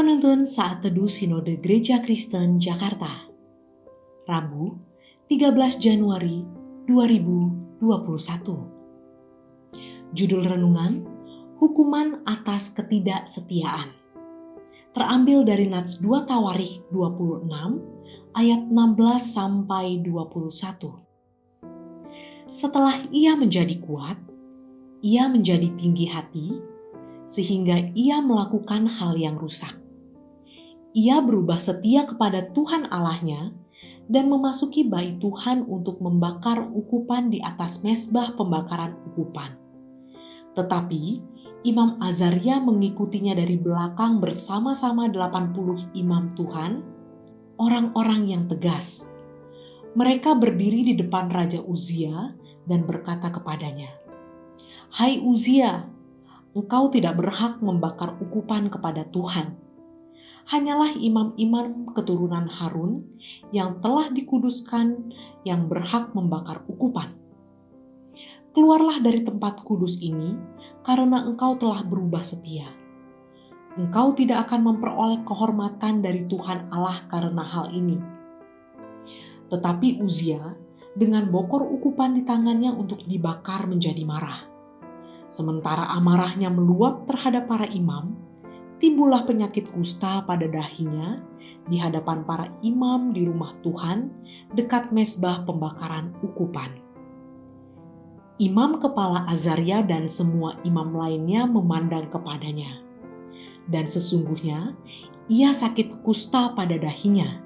Penuntun Saat Teduh Sinode Gereja Kristen Jakarta, Rabu 13 Januari 2021. Judul renungan, Hukuman atas Ketidaksetiaan. Terambil dari Nats 2 Tawarikh 26 ayat 16-21. Setelah ia menjadi kuat, ia menjadi tinggi hati, sehingga ia melakukan hal yang rusak. Ia berubah setia kepada Tuhan Allahnya dan memasuki bait Tuhan untuk membakar ukupan di atas mezbah pembakaran ukupan. Tetapi Imam Azaria mengikutinya dari belakang bersama-sama 80 imam Tuhan, orang-orang yang tegas. Mereka berdiri di depan Raja Uzia dan berkata kepadanya, "Hai Uzia, engkau tidak berhak membakar ukupan kepada Tuhan. Hanyalah imam-imam keturunan Harun yang telah dikuduskan yang berhak membakar ukupan. Keluarlah dari tempat kudus ini karena engkau telah berubah setia. Engkau tidak akan memperoleh kehormatan dari Tuhan Allah karena hal ini." Tetapi Uzia dengan bokor ukupan di tangannya untuk dibakar menjadi marah. Sementara amarahnya meluap terhadap para imam, timbullah penyakit kusta pada dahinya di hadapan para imam di rumah Tuhan dekat mezbah pembakaran ukupan. Imam kepala Azaria dan semua imam lainnya memandang kepadanya. Dan sesungguhnya ia sakit kusta pada dahinya.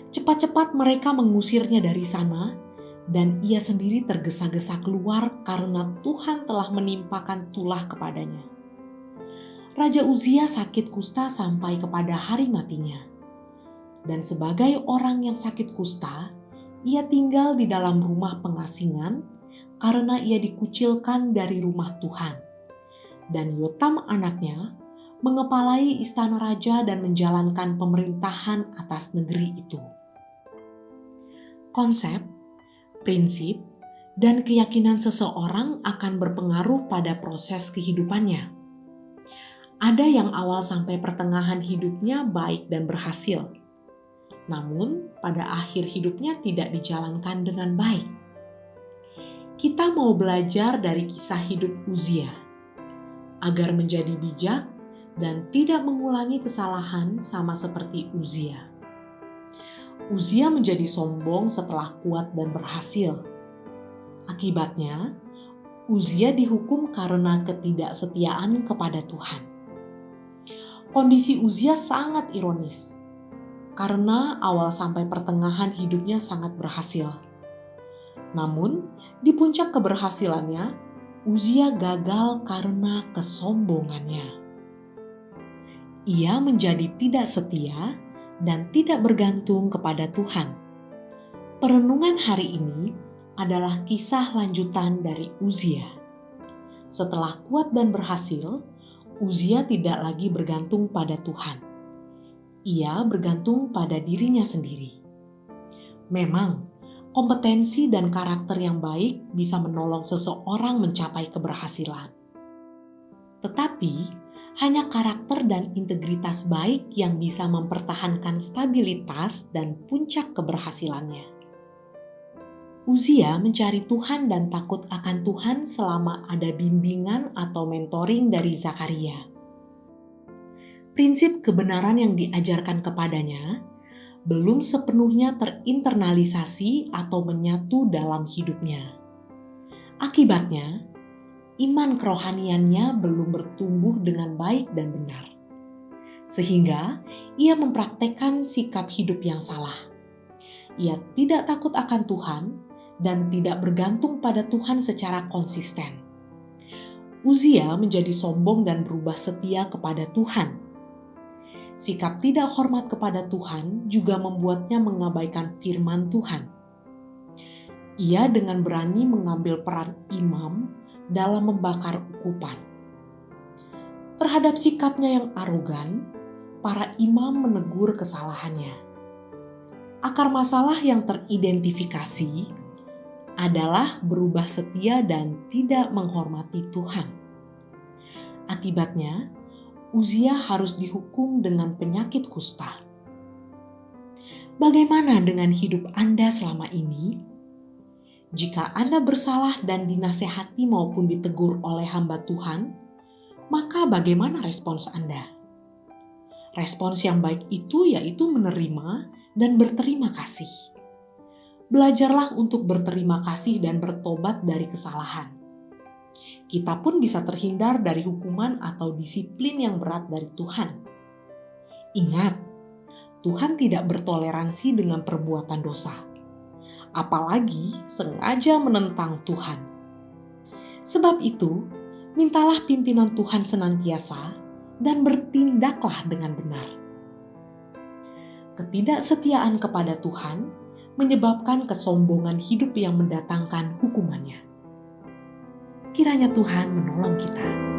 Cepat-cepat mereka mengusirnya dari sana dan ia sendiri tergesa-gesa keluar karena Tuhan telah menimpakan tulah kepadanya. Raja Uzia sakit kusta sampai kepada hari matinya. Dan sebagai orang yang sakit kusta, ia tinggal di dalam rumah pengasingan karena ia dikucilkan dari rumah Tuhan. Dan Yotam anaknya mengepalai istana raja dan menjalankan pemerintahan atas negeri itu. Konsep, prinsip, dan keyakinan seseorang akan berpengaruh pada proses kehidupannya. Ada yang awal sampai pertengahan hidupnya baik dan berhasil, namun pada akhir hidupnya tidak dijalankan dengan baik. Kita mau belajar dari kisah hidup Uzia, agar menjadi bijak dan tidak mengulangi kesalahan sama seperti Uzia. Uzia menjadi sombong setelah kuat dan berhasil. Akibatnya, Uzia dihukum karena ketidaksetiaan kepada Tuhan. Kondisi Uzia sangat ironis, karena awal sampai pertengahan hidupnya sangat berhasil. Namun, di puncak keberhasilannya, Uzia gagal karena kesombongannya. Ia menjadi tidak setia dan tidak bergantung kepada Tuhan. Perenungan hari ini adalah kisah lanjutan dari Uzia. Setelah kuat dan berhasil, Uzia tidak lagi bergantung pada Tuhan. Ia bergantung pada dirinya sendiri. Memang, kompetensi dan karakter yang baik bisa menolong seseorang mencapai keberhasilan. Tetapi, hanya karakter dan integritas baik yang bisa mempertahankan stabilitas dan puncak keberhasilannya. Uzia mencari Tuhan dan takut akan Tuhan selama ada bimbingan atau mentoring dari Zakaria. Prinsip kebenaran yang diajarkan kepadanya belum sepenuhnya terinternalisasi atau menyatu dalam hidupnya. Akibatnya, iman kerohaniannya belum bertumbuh dengan baik dan benar. Sehingga ia mempraktekkan sikap hidup yang salah. Ia tidak takut akan Tuhan dan tidak bergantung pada Tuhan secara konsisten. Uzia menjadi sombong dan berubah setia kepada Tuhan. Sikap tidak hormat kepada Tuhan juga membuatnya mengabaikan firman Tuhan. Ia dengan berani mengambil peran imam dalam membakar ukupan. Terhadap sikapnya yang arogan, para imam menegur kesalahannya. Akar masalah yang teridentifikasi adalah berubah setia dan tidak menghormati Tuhan. Akibatnya, Uzia harus dihukum dengan penyakit kusta. Bagaimana dengan hidup Anda selama ini? Jika Anda bersalah dan dinasehati maupun ditegur oleh hamba Tuhan, maka bagaimana respons Anda? Respons yang baik itu yaitu menerima dan berterima kasih. Belajarlah untuk berterima kasih dan bertobat dari kesalahan. Kita pun bisa terhindar dari hukuman atau disiplin yang berat dari Tuhan. Ingat, Tuhan tidak bertoleransi dengan perbuatan dosa, apalagi sengaja menentang Tuhan. Sebab itu, mintalah pimpinan Tuhan senantiasa dan bertindaklah dengan benar. Ketidaksetiaan kepada Tuhan menyebabkan kesombongan hidup yang mendatangkan hukumannya. Kiranya Tuhan menolong kita.